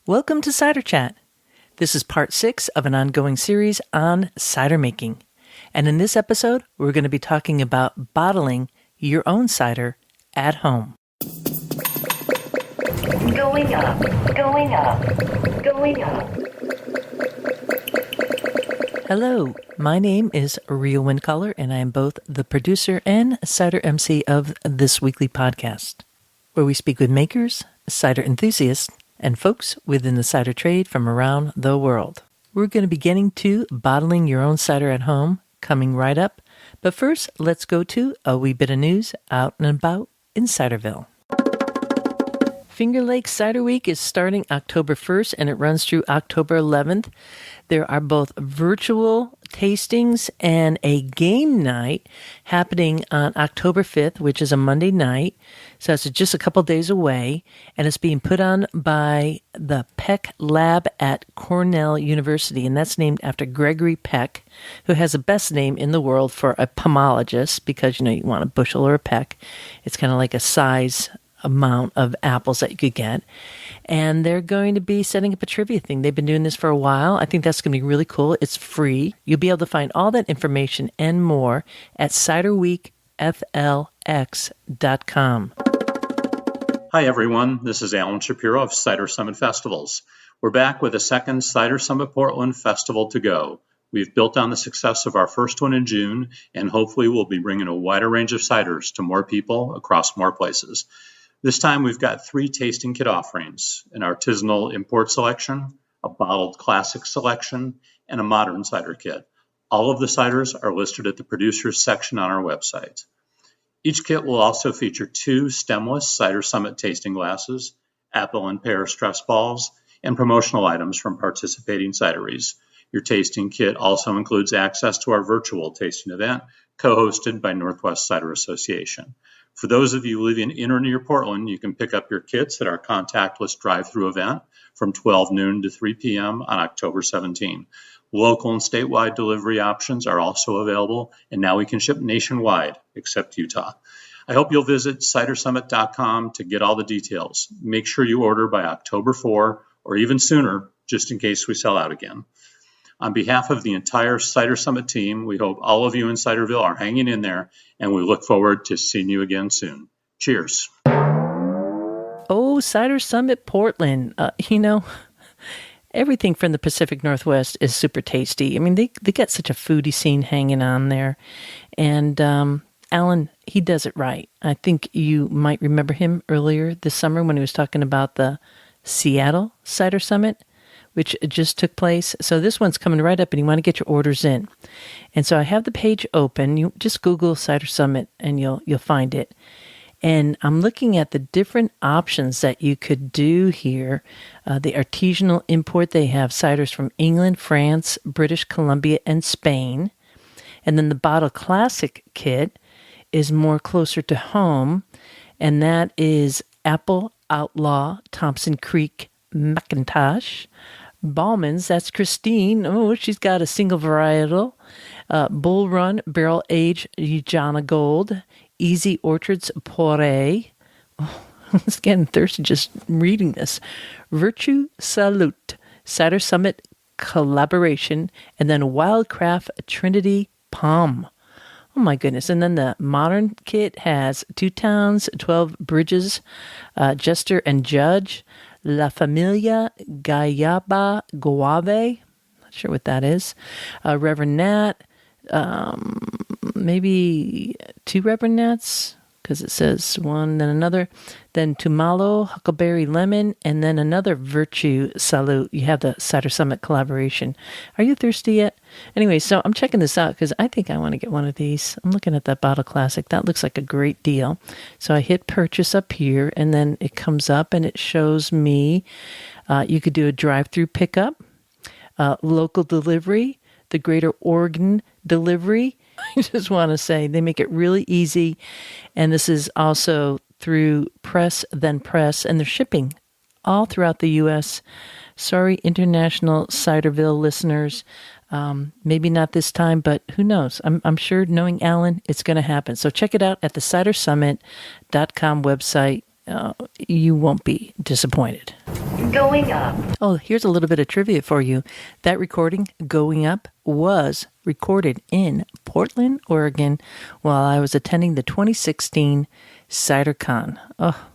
Welcome to Cider Chat. This is part 6 of an ongoing series on cider making. And in this episode, we're going to be talking about bottling your own cider at home. Going up, going up, going up. Hello, my name is Ria Windcaller, and I am both the producer and cider MC of this weekly podcast, where we speak with makers, cider enthusiasts, and folks within the cider trade from around the world. We're going to be getting to bottling your own cider at home, coming right up. But first, let's go to a wee bit of news out and about in Ciderville. Finger Lakes Cider Week is starting October 1st and it runs through October 11th. There are both virtual tastings and a game night happening on October 5th, which is a Monday night. So it's just a couple days away, and it's being put on by the Peck Lab at Cornell University, and that's named after Gregory Peck, who has the best name in the world for a pomologist, because, you want a bushel or a peck. It's kind of like a size amount of apples that you could get. And they're going to be setting up a trivia thing. They've been doing this for a while. I think that's going to be really cool. It's free. You'll be able to find all that information and more at ciderweekflx.com. Hi, everyone. This is Alan Shapiro of Cider Summit Festivals. We're back with a second Cider Summit Portland Festival to go. We've built on the success of our first one in June, and hopefully we'll be bringing a wider range of ciders to more people across more places. This time we've got 3 tasting kit offerings: an artisanal import selection, a bottled classic selection, and a modern cider kit. All of the ciders are listed at the producers section on our website. Each kit will also feature 2 stemless Cider Summit tasting glasses, apple and pear stress balls, and promotional items from participating cideries. Your tasting kit also includes access to our virtual tasting event, co-hosted by Northwest Cider Association. For those of you living in or near Portland, you can pick up your kits at our contactless drive-through event from 12 noon to 3 p.m. on October 17. Local and statewide delivery options are also available, and now we can ship nationwide, except Utah. I hope you'll visit cidersummit.com to get all the details. Make sure you order by October 4 or even sooner, just in case we sell out again. On behalf of the entire Cider Summit team, we hope all of you in Ciderville are hanging in there, and we look forward to seeing you again soon. Cheers. Oh, Cider Summit Portland. Everything from the Pacific Northwest is super tasty. I mean, they got such a foodie scene hanging on there. And Alan, he does it right. I think you might remember him earlier this summer when he was talking about the Seattle Cider Summit, which just took place. So this one's coming right up, and you want to get your orders in. And so I have the page open. You just Google Cider Summit, and you'll find it. And I'm looking at the different options that you could do here. The artisanal import, they have ciders from England, France, British Columbia, and Spain. And then the bottle classic kit is more closer to home, and that is Apple, Outlaw, Thompson Creek, McIntosh, Ballman's, that's Christine. Oh, she's got a single varietal. Bull Run, Barrel Age, Ujana Gold, Easy Orchards, Poré. Oh, I'm just getting thirsty just reading this. Virtue Salute, Cider Summit Collaboration, and then Wildcraft Trinity Palm. Oh my goodness. And then the modern kit has 2 Towns, 12 Bridges, Jester and Judge, La Familia Gayaba Guave, not sure what that is, Reverend Nat, maybe 2 Reverend Nats, because it says one, then another, then Tumalo, Huckleberry Lemon, and then another Virtue Salute. You have the Cider Summit collaboration. Are you thirsty yet? Anyway, so I'm checking this out because I think I want to get one of these. I'm looking at that Bottle Classic. That looks like a great deal. So I hit purchase up here, and then it comes up and it shows me you could do a drive-through pickup, local delivery, the Greater Oregon delivery. I just want to say they make it really easy. And this is also through Press, Then Press, and they're shipping all throughout the U.S. Sorry, international Ciderville listeners. Maybe not this time, but who knows? I'm sure, knowing Alan, it's going to happen. So check it out at the cidersummit.com website. you won't be disappointed. Going up. Oh, here's a little bit of trivia for you. That recording, Going Up, was recorded in Portland, Oregon, while I was attending the 2016 CiderCon. Oh,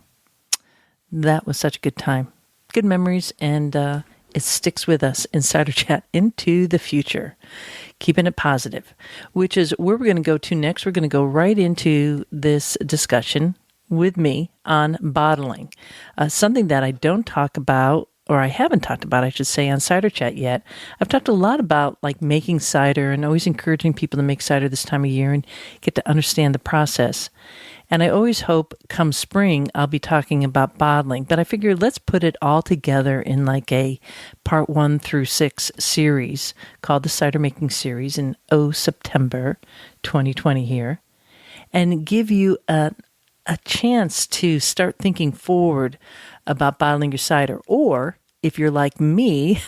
that was such a good time. Good memories, and it sticks with us in Cider Chat into the future. Keeping it positive, which is where we're going to go to next. We're going to go right into this discussion with me on bottling. Something that I don't talk about, or I haven't talked about, I should say, on Cider Chat yet. I've talked a lot about like making cider and always encouraging people to make cider this time of year and get to understand the process. And I always hope come spring I'll be talking about bottling, but I figured let's put it all together in like a part 1 through 6 series called the Cidermaking Series in September 2020 here, and give you a chance to start thinking forward about bottling your cider. Or if you're like me,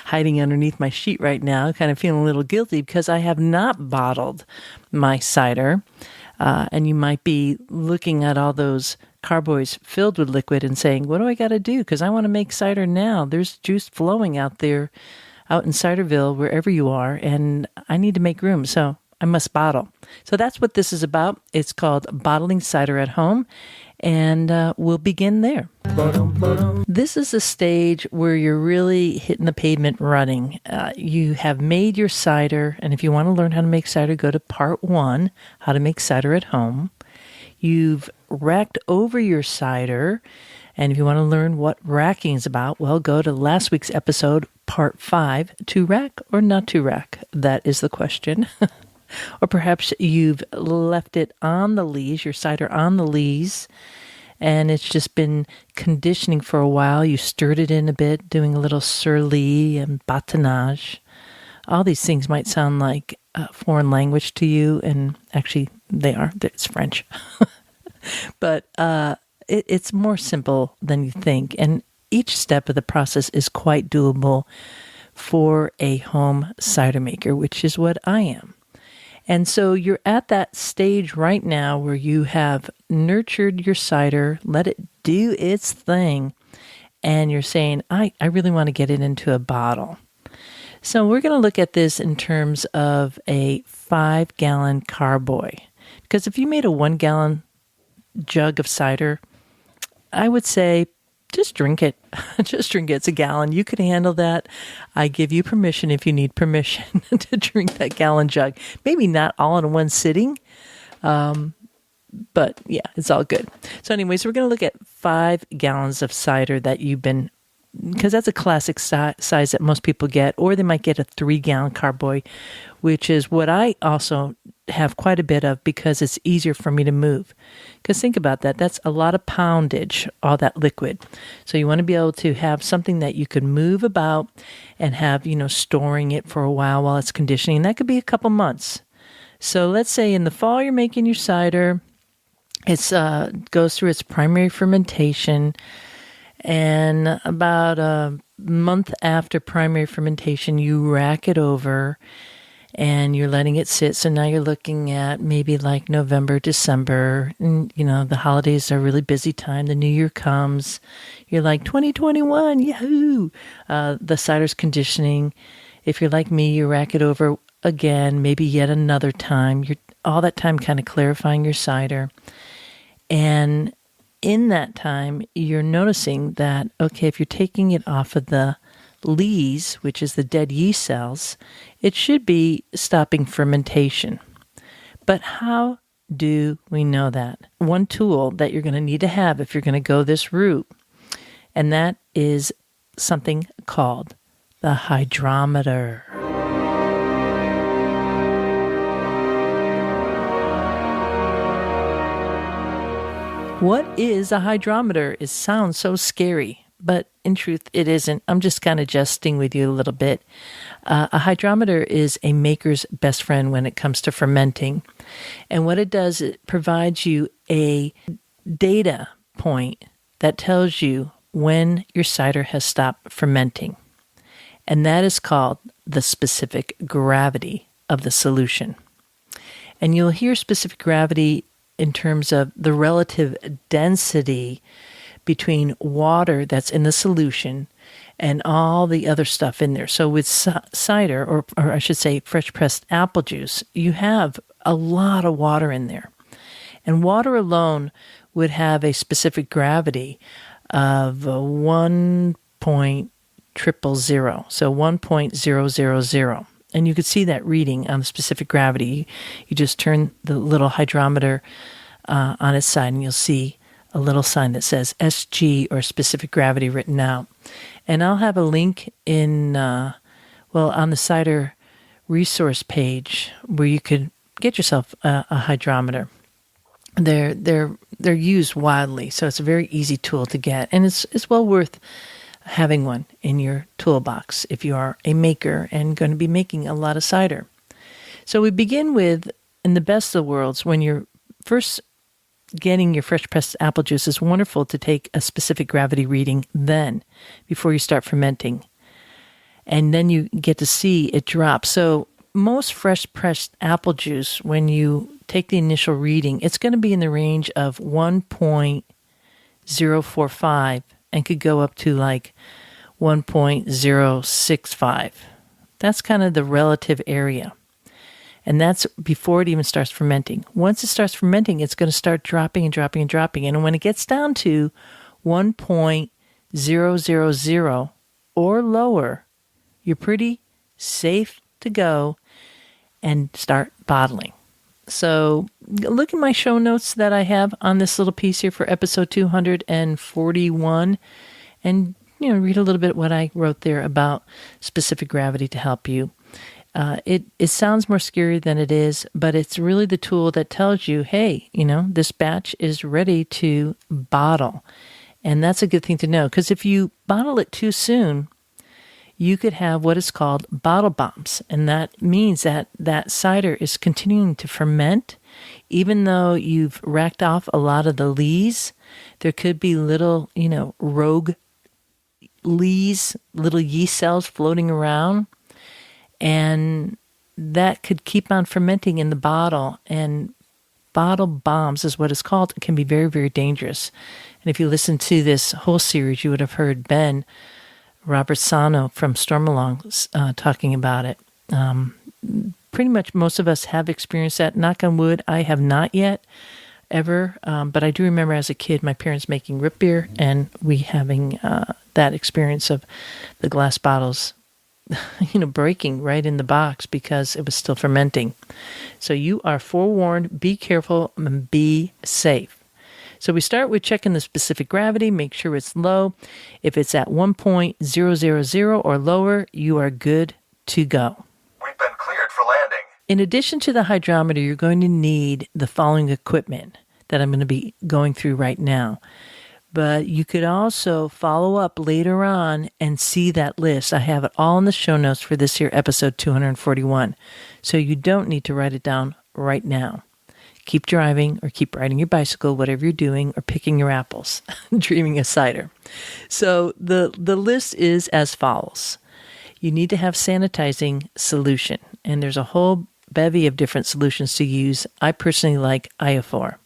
hiding underneath my sheet right now, kind of feeling a little guilty because I have not bottled my cider. And you might be looking at all those carboys filled with liquid and saying, what do I got to do? Because I want to make cider now. There's juice flowing out there, out in Ciderville, wherever you are, and I need to make room. So I must bottle. So that's what this is about. It's called Bottling Cider at Home, and we'll begin there. This is a stage where you're really hitting the pavement running. You have made your cider, and if you want to learn how to make cider, go to part 1, how to make cider at home. You've racked over your cider, and if you want to learn what racking is about, well, go to last week's episode, part 5, to rack or not to rack. That is the question. Or perhaps you've left it on the lees, your cider on the lees, and it's just been conditioning for a while. You stirred it in a bit, doing a little surlis and batonnage. All these things might sound like a foreign language to you, and actually they are. It's French. But it's more simple than you think, and each step of the process is quite doable for a home cider maker, which is what I am. And so you're at that stage right now where you have nurtured your cider, let it do its thing, and you're saying, I really want to get it into a bottle. So we're going to look at this in terms of a 5-gallon carboy. Because if you made a 1-gallon jug of cider, I would say just drink it. Just drink it. It's a gallon. You could handle that. I give you permission if you need permission to drink that gallon jug. Maybe not all in one sitting, but yeah, it's all good. So anyways, we're going to look at 5 gallons of cider that you've been, because that's a classic size that most people get, or they might get a 3-gallon carboy, which is what I also have quite a bit of because it's easier for me to move. Because think about that. That's a lot of poundage, all that liquid. So you want to be able to have something that you could move about and have, storing it for a while it's conditioning. That could be a couple months. So let's say in the fall you're making your cider. It goes through its primary fermentation. And about a month after primary fermentation, you rack it over and you're letting it sit. So now you're looking at maybe like November, December. And, the holidays are a really busy time. The new year comes. You're like 2021, yahoo! The cider's conditioning. If you're like me, you rack it over again, maybe yet another time. You're all that time kind of clarifying your cider. And in that time, you're noticing that, okay, if you're taking it off of the lees, which is the dead yeast cells, it should be stopping fermentation. But how do we know that? One tool that you're going to need to have if you're going to go this route, and that is something called the hydrometer. What is a hydrometer? It sounds so scary, but in truth, it isn't. I'm just kind of jesting with you a little bit. A hydrometer is a maker's best friend when it comes to fermenting. And what it does, it provides you a data point that tells you when your cider has stopped fermenting. And that is called the specific gravity of the solution. And you'll hear specific gravity in terms of the relative density between water that's in the solution and all the other stuff in there. So with cider, or I should say fresh pressed apple juice, you have a lot of water in there. And water alone would have a specific gravity of 1.000, so 1.000. And you could see that reading on the specific gravity. You just turn the little hydrometer on its side and you'll see a little sign that says SG, or specific gravity, written out. And I'll have a link in, on the cider resource page where you could get yourself a hydrometer. They're used widely, so it's a very easy tool to get, and it's well worth having one in your toolbox if you are a maker and going to be making a lot of cider. So we begin with, in the best of worlds, when you're first getting your fresh pressed apple juice, it's wonderful to take a specific gravity reading then, before you start fermenting. And then you get to see it drop. So most fresh pressed apple juice, when you take the initial reading, it's going to be in the range of 1.045 and could go up to like 1.065. That's kind of the relative area. And that's before it even starts fermenting. Once it starts fermenting, it's going to start dropping and dropping and dropping. And when it gets down to 1.000 or lower, you're pretty safe to go and start bottling. So look at my show notes that I have on this little piece here for episode 241 and read a little bit what I wrote there about specific gravity to help you. It sounds more scary than it is, but it's really the tool that tells you, hey, this batch is ready to bottle. And that's a good thing to know, because if you bottle it too soon, you could have what is called bottle bombs. And that means that cider is continuing to ferment. Even though you've racked off a lot of the lees, there could be little, rogue lees, little yeast cells floating around. And that could keep on fermenting in the bottle. And bottle bombs is what it's called. It can be very, very dangerous. And if you listen to this whole series, you would have heard Ben Robertsano from Stormalong talking about it. Pretty much most of us have experienced that. Knock on wood, I have not yet, ever. But I do remember as a kid, my parents making root beer and we having that experience of the glass bottles breaking right in the box because it was still fermenting. So you are forewarned, be careful, and be safe. So we start with checking the specific gravity, make sure it's low. If it's at 1.000 or lower, you are good to go. We've been cleared for landing. In addition to the hydrometer, you're going to need the following equipment that I'm going to be going through right now. But you could also follow up later on and see that list. I have it all in the show notes for this here episode 241. So you don't need to write it down right now. Keep driving or keep riding your bicycle, whatever you're doing, or picking your apples, dreaming of cider. So the list is as follows. You need to have sanitizing solution. And there's a whole bevy of different solutions to use. I personally like iophor.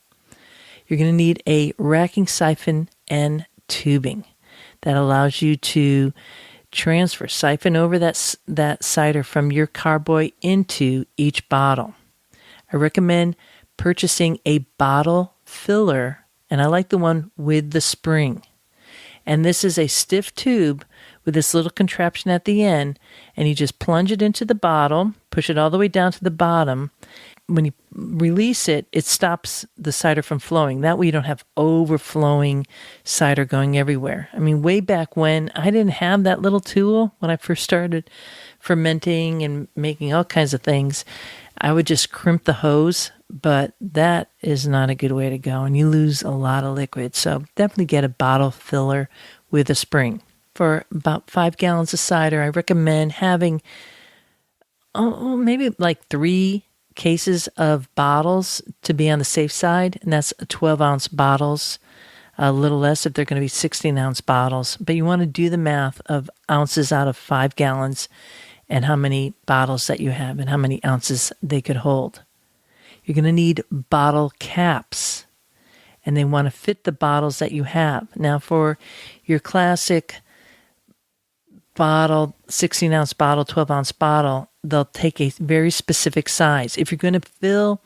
You're going to need a racking siphon and tubing that allows you to siphon over that cider from your carboy into each bottle. I recommend purchasing a bottle filler, and I like the one with the spring. And this is a stiff tube with this little contraption at the end, and you just plunge it into the bottle, push it all the way down to the bottom. When you release it, it stops the cider from flowing. That way you don't have overflowing cider going everywhere. I mean, way back when, I didn't have that little tool when I first started fermenting and making all kinds of things. I would just crimp the hose, but that is not a good way to go, and you lose a lot of liquid. So definitely get a bottle filler with a spring. For about 5 gallons of cider, I recommend having maybe like 3 cases of bottles to be on the safe side, and that's 12-ounce bottles, a little less if they're going to be 16-ounce bottles. But you want to do the math of ounces out of 5 gallons and how many bottles that you have and how many ounces they could hold. You're going to need bottle caps, and they want to fit the bottles that you have. Now, for your classic bottle, 16-ounce bottle, 12-ounce bottle, they'll take a very specific size. If you're going to fill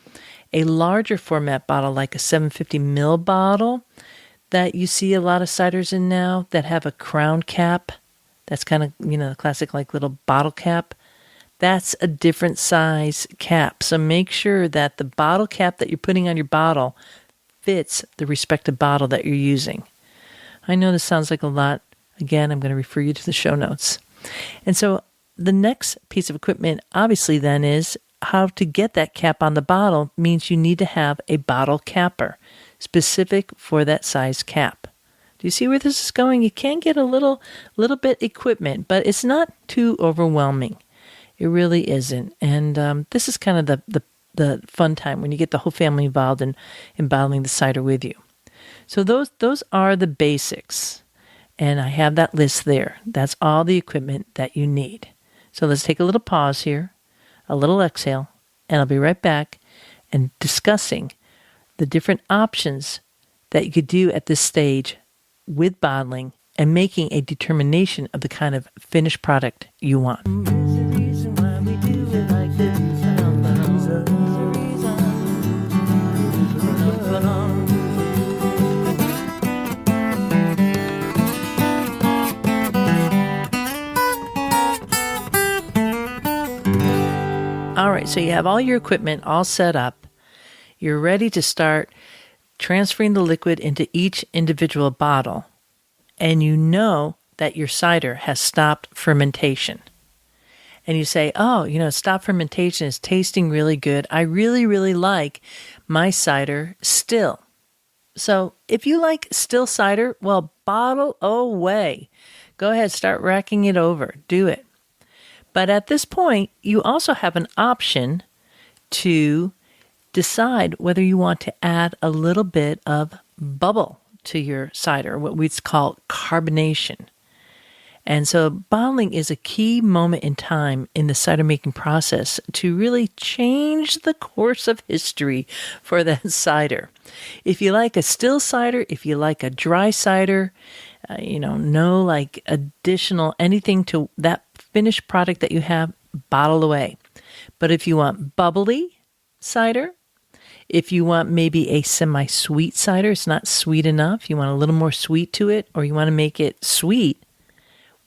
a larger format bottle, like a 750 ml bottle that you see a lot of ciders in now that have a crown cap, that's kind of, the classic like little bottle cap, that's a different size cap. So make sure that the bottle cap that you're putting on your bottle fits the respective bottle that you're using. I know this sounds like a lot. Again, I'm going to refer you to the show notes. And so the next piece of equipment, obviously, then is how to get that cap on the bottle means you need to have a bottle capper specific for that size cap. Do you see where this is going? You can get a little bit equipment, but it's not too overwhelming. It really isn't. And this is kind of the fun time when you get the whole family involved in bottling the cider with you. So those are the basics. And I have that list there. That's all the equipment that you need. So let's take a little pause here, a little exhale, and I'll be right back and discussing the different options that you could do at this stage with bottling and making a determination of the kind of finished product you want. All right, so you have all your equipment all set up. You're ready to start transferring the liquid into each individual bottle, and you know that your cider has stopped fermentation. And you say, stop fermentation is tasting really good. I really, really like my cider still. So if you like still cider, well, bottle away. Go ahead, start racking it over. Do it. But at this point, you also have an option to decide whether you want to add a little bit of bubble to your cider, what we call carbonation. And so bottling is a key moment in time in the cider making process to really change the course of history for that cider. If you like a still cider, if you like a dry cider, no like additional anything to that finished product that you have, bottle away. But if you want bubbly cider, if you want maybe a semi-sweet cider, it's not sweet enough, you want a little more sweet to it, or you want to make it sweet,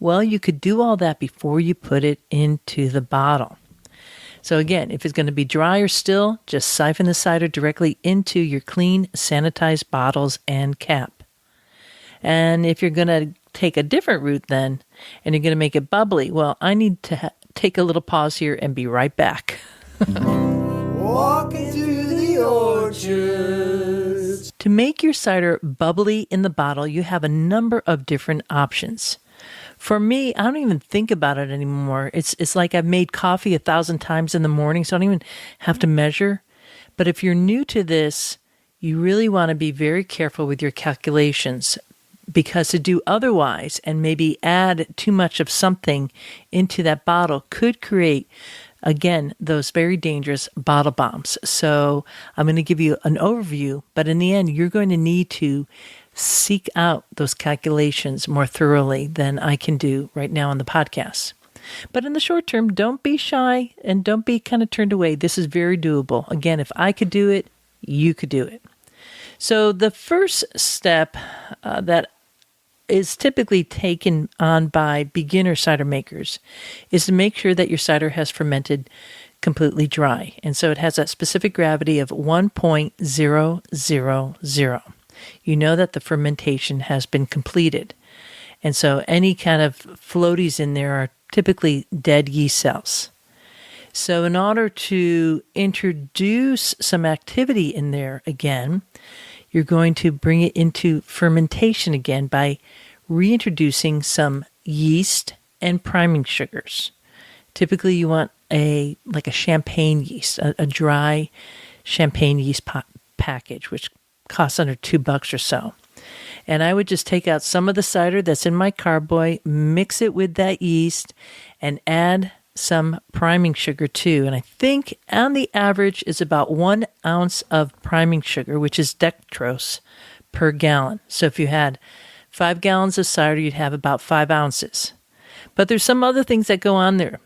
well, you could do all that before you put it into the bottle. So again, if it's going to be dry or still, just siphon the cider directly into your clean, sanitized bottles and cap. And if you're going to take a different route then, and you're going to make it bubbly, well, I need to take a little pause here and be right back. Walking through the orchards. To make your cider bubbly in the bottle, you have a number of different options. For me, I don't even think about it anymore. It's like I've made coffee 1,000 times in the morning, so I don't even have to measure. But if you're new to this, you really want to be very careful with your calculations, because to do otherwise and maybe add too much of something into that bottle could create, again, those very dangerous bottle bombs. So I'm going to give you an overview, but in the end, you're going to need to seek out those calculations more thoroughly than I can do right now on the podcast. But in the short term, don't be shy and don't be kind of turned away. This is very doable. Again, if I could do it, you could do it. So the first step that is typically taken on by beginner cider makers is to make sure that your cider has fermented completely dry. And so it has that specific gravity of 1.000. You know that the fermentation has been completed. And so any kind of floaties in there are typically dead yeast cells. So in order to introduce some activity in there again, you're going to bring it into fermentation again by reintroducing some yeast and priming sugars. Typically you want a champagne yeast, a dry champagne yeast package, which costs under $2 or so. And I would just take out some of the cider that's in my carboy, mix it with that yeast, and add some priming sugar too. And I think on the average is about 1 ounce of priming sugar, which is dextrose, per gallon. So if you had 5 gallons of cider, you'd have about 5 ounces. But there's some other things that go on there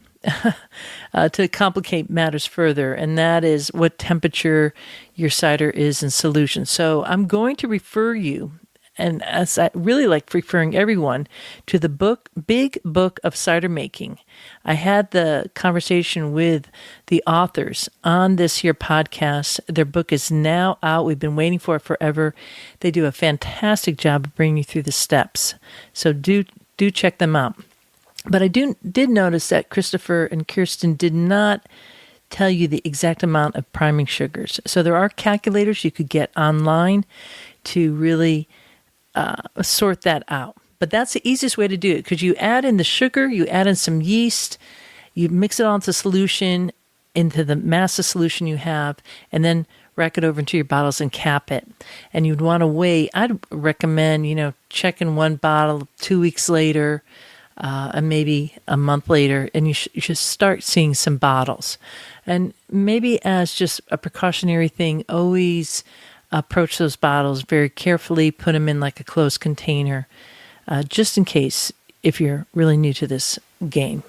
to complicate matters further, and that is what temperature your cider is in solution. So I'm going to refer you, and as I really like referring everyone, to the Big Book of Cider Making. I had the conversation with the authors on this here podcast. Their book is now out. We've been waiting for it forever. They do a fantastic job of bringing you through the steps. So do check them out. But I did notice that Christopher and Kirsten did not tell you the exact amount of priming sugars. So there are calculators you could get online to really sort that out. But that's the easiest way to do it, because you add in the sugar, you add in some yeast, you mix it all into solution, into the mass of solution you have, and then rack it over into your bottles and cap it. And you'd want to weigh, I'd recommend, checking one bottle 2 weeks later, and maybe a month later, and you should start seeing some bottles. And maybe as just a precautionary thing, always approach those bottles very carefully, put them in like a closed container, just in case if you're really new to this game,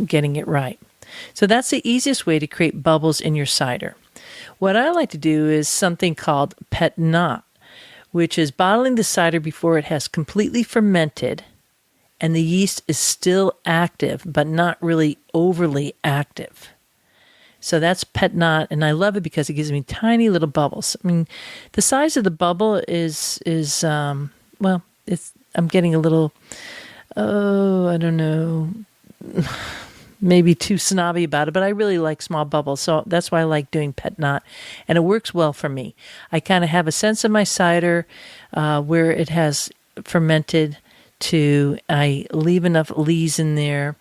getting it right. So that's the easiest way to create bubbles in your cider. What I like to do is something called pet not, which is bottling the cider before it has completely fermented and the yeast is still active, but not really overly active. So that's pet not, and I love it because it gives me tiny little bubbles. I mean, the size of the bubble is I'm getting a little, I don't know, maybe too snobby about it, but I really like small bubbles, so that's why I like doing pet not, and it works well for me. I kind of have a sense of my cider where it has fermented to, I leave enough lees in there,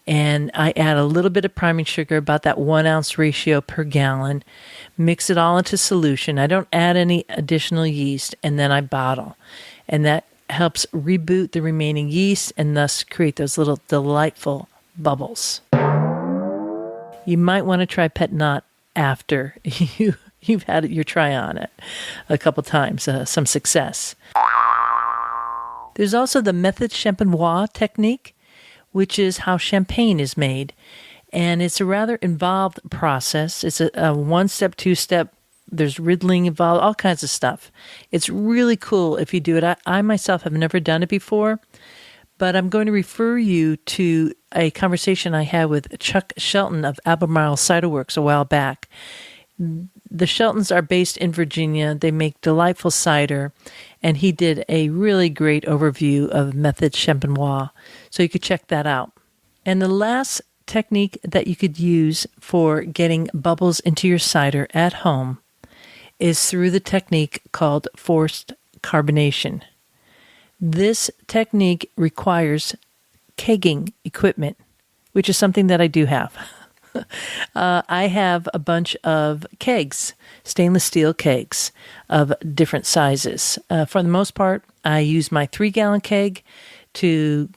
and I add a little bit of priming sugar, about that 1 ounce ratio per gallon, mix it all into solution. I don't add any additional yeast, and then I bottle. And that helps reboot the remaining yeast and thus create those little delightful bubbles. You might want to try pet not after you've had your try on it a couple times, some success. There's also the method champenois technique, which is how champagne is made. And it's a rather involved process. It's a one-step, two-step. There's riddling involved, all kinds of stuff. It's really cool if you do it. I myself have never done it before, but I'm going to refer you to a conversation I had with Chuck Shelton of Albemarle Cider Works a while back. The Sheltons are based in Virginia. They make delightful cider, and he did a really great overview of method champenois, so you could check that out. And the last technique that you could use for getting bubbles into your cider at home is through the technique called forced carbonation. This technique requires kegging equipment, which is something that I do have. I have a bunch of kegs, stainless steel kegs of different sizes. For the most part, I use my 3-gallon keg to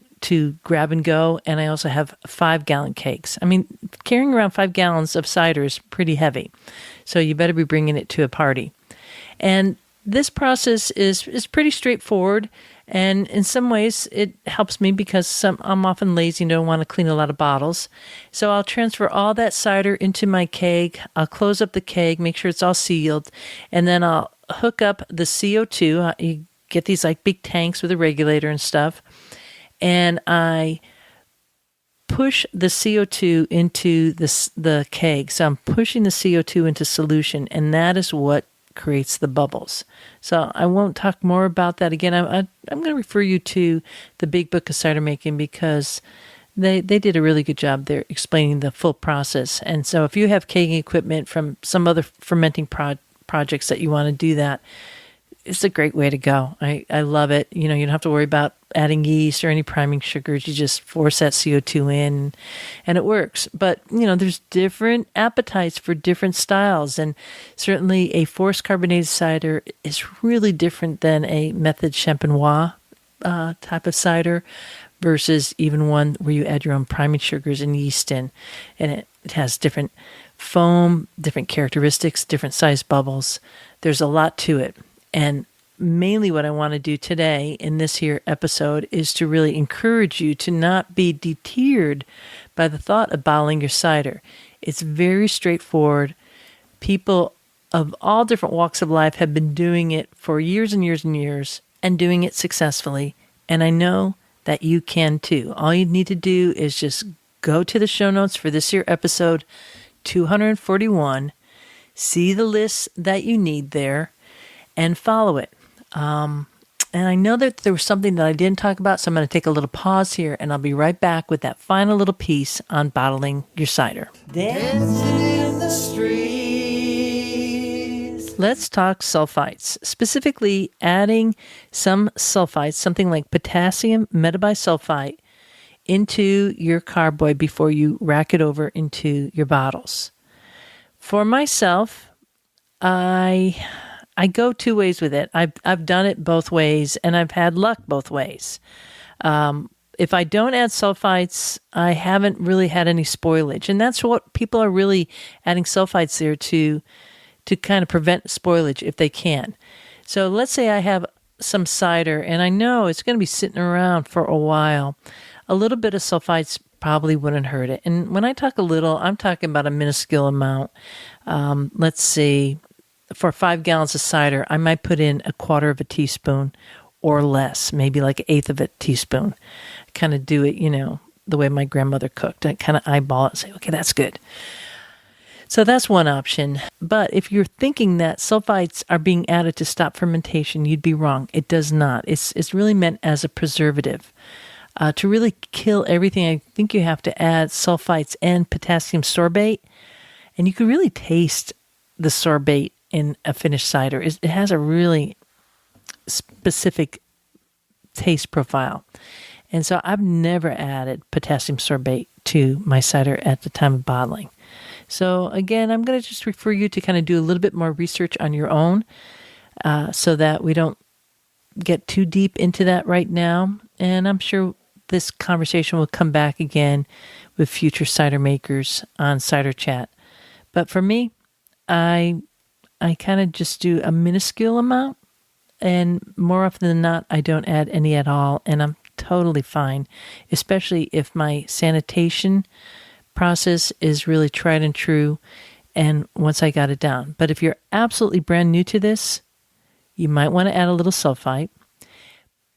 grab and go, and I also have 5-gallon kegs. I mean, carrying around 5 gallons of cider is pretty heavy, so you better be bringing it to a party. And this process is pretty straightforward, and in some ways it helps me because I'm often lazy and don't want to clean a lot of bottles. So I'll transfer all that cider into my keg. I'll close up the keg, make sure it's all sealed, and then I'll hook up the CO2. You get these like big tanks with a regulator and stuff, and I push the CO2 into the keg. So I'm pushing the CO2 into solution, and that is what creates the bubbles. So I won't talk more about that again. I'm going to refer you to the Big Book of Cider Making because they did a really good job there explaining the full process. And so if you have kegging equipment from some other fermenting projects that you want to do that, it's a great way to go. I love it. You don't have to worry about adding yeast or any priming sugars. You just force that CO2 in and it works. But, there's different appetites for different styles. And certainly a forced carbonated cider is really different than a method champenois type of cider. versus even one where you add your own priming sugars and yeast in. And it has different foam, different characteristics, different size bubbles. There's a lot to it. And mainly what I want to do today in this here episode is to really encourage you to not be deterred by the thought of bottling your cider. It's very straightforward. People of all different walks of life have been doing it for years and years and years and doing it successfully. And I know that you can too. All you need to do is just go to the show notes for this here episode 241, see the list that you need there, and follow it. And I know that there was something that I didn't talk about, so I'm going to take a little pause here, and I'll be right back with that final little piece on bottling your cider. Dancing in the streets. Let's talk sulfites, specifically adding some sulfites, something like potassium metabisulfite, into your carboy before you rack it over into your bottles. For myself, I go two ways with it. I've done it both ways, and I've had luck both ways. If I don't add sulfites, I haven't really had any spoilage, and that's what people are really adding sulfites there to kind of prevent spoilage if they can. So let's say I have some cider, and I know it's going to be sitting around for a while. A little bit of sulfites probably wouldn't hurt it. And when I talk a little, I'm talking about a minuscule amount. Let's see. For 5 gallons of cider, I might put in 1/4 of a teaspoon or less, maybe like 1/8 of a teaspoon. Kind of do it, the way my grandmother cooked. I kind of eyeball it and say, okay, that's good. So that's one option. But if you're thinking that sulfites are being added to stop fermentation, you'd be wrong. It does not. It's really meant as a preservative. To really kill everything, I think you have to add sulfites and potassium sorbate. And you can really taste the sorbate in a finished cider. It has a really specific taste profile. And so I've never added potassium sorbate to my cider at the time of bottling. So again, I'm going to just refer you to kind of do a little bit more research on your own so that we don't get too deep into that right now. And I'm sure this conversation will come back again with future cider makers on Cider Chat. But for me, I kind of just do a minuscule amount, and more often than not, I don't add any at all, and I'm totally fine, especially if my sanitation process is really tried and true, and once I got it down. But if you're absolutely brand new to this, you might want to add a little sulfite,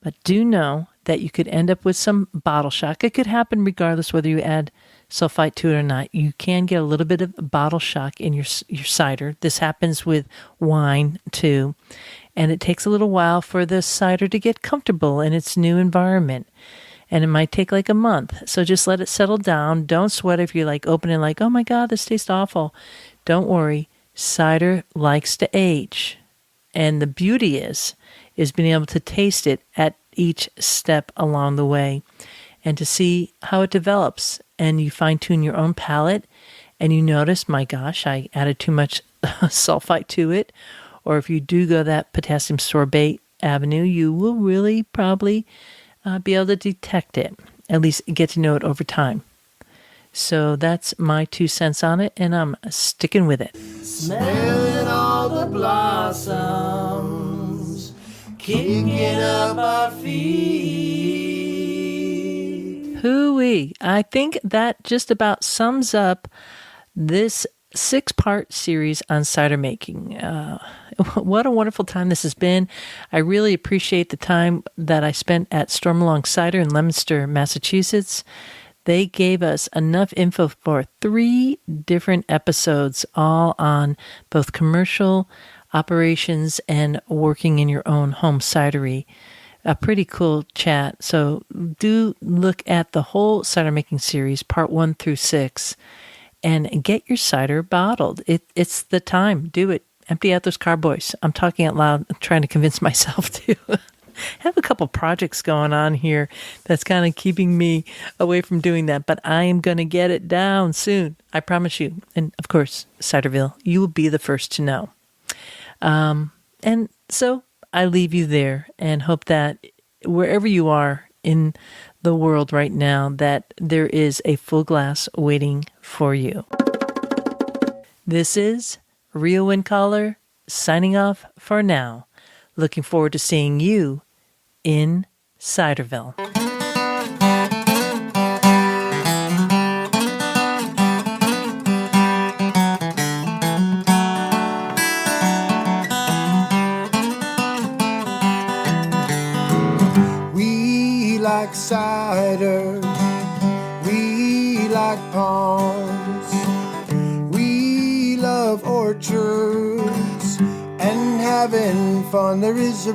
but do know that you could end up with some bottle shock. It could happen regardless whether you add sulfite to it or not. You can get a little bit of bottle shock in your cider. This happens with wine too. And it takes a little while for the cider to get comfortable in its new environment. And it might take like a month. So just let it settle down. Don't sweat if you're like opening like, oh my God, this tastes awful. Don't worry. Cider likes to age. And the beauty is being able to taste it at each step along the way and to see how it develops. And you fine-tune your own palate and you notice, my gosh, I added too much sulfite to it. Or if you do go that potassium sorbate avenue, you will really probably be able to detect it, at least get to know it over time. So that's my 2 cents on it, and I'm sticking with it. Smelling all the blossoms, kicking up our feet. Hooey! I think that just about sums up this 6-part series on cider making. What a wonderful time this has been. I really appreciate the time that I spent at Stormalong Cider in Leominster, Massachusetts. They gave us enough info for 3 different episodes, all on both commercial operations and working in your own home cidery. A pretty cool chat. So do look at the whole cider making series, part 1 through 6, and get your cider bottled. It's the time. Do it. Empty out those carboys. I'm talking out loud. I'm trying to convince myself to. Have a couple projects going on here that's kind of keeping me away from doing that, but I am going to get it down soon. I promise you. And of course, Ciderville, you will be the first to know. And so I leave you there and hope that wherever you are in the world right now that there is a full glass waiting for you. This is Rio Wind Caller signing off for now. Looking forward to seeing you in Ciderville. We like cider, we like ponds, we love orchards and having fun. There is a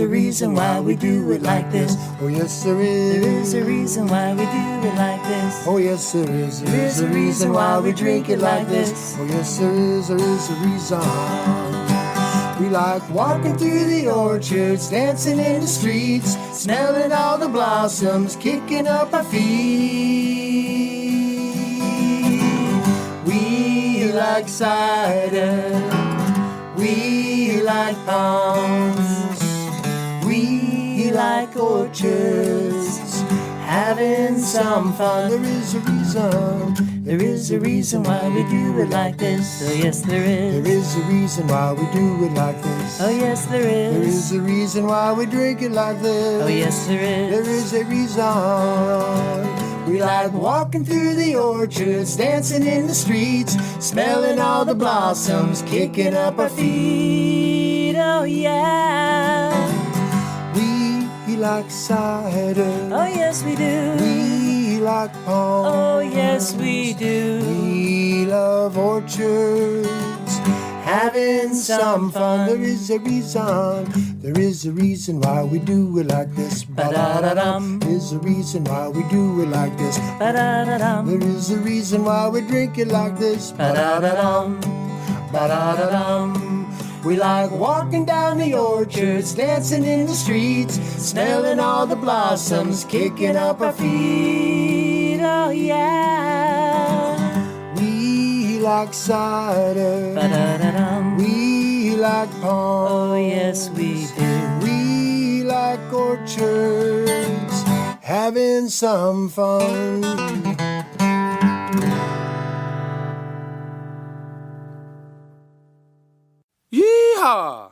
reason why we do it like this. Oh yes there is. There is a reason why we do it like this. Oh yes there is. There is a reason why we drink it like this. Oh yes there is a reason. We like walking through the orchards, dancing in the streets, smelling all the blossoms, kicking up our feet. We like cider, we like ponds, we like orchards, having some fun. There is a reason why we do it like this. Oh yes there is. There is a reason why we do it like this. Oh yes there is. There is a reason why we drink it like this. Oh yes there is. There is a reason. We like walking through the orchards, dancing in the streets, smelling all the blossoms, kicking up our feet. Oh yeah. We like cider. Oh yes we do. We like ponds. Oh yes we do. We love orchards, having some fun. There is a reason why we do it like this. Ba-da-da-dum. There is a reason why we do it like this. Ba-da-da-dum. There is a reason why we drink it like this. Ba-da-da-dum. Ba-da-da-dum. We like walking down the orchards, dancing in the streets, smelling all the blossoms, kicking up our feet. Oh yeah. We like cider. Ba-da-da-dum. We like ponds. Oh yes we do. We like orchards, having some fun. Yeehaw!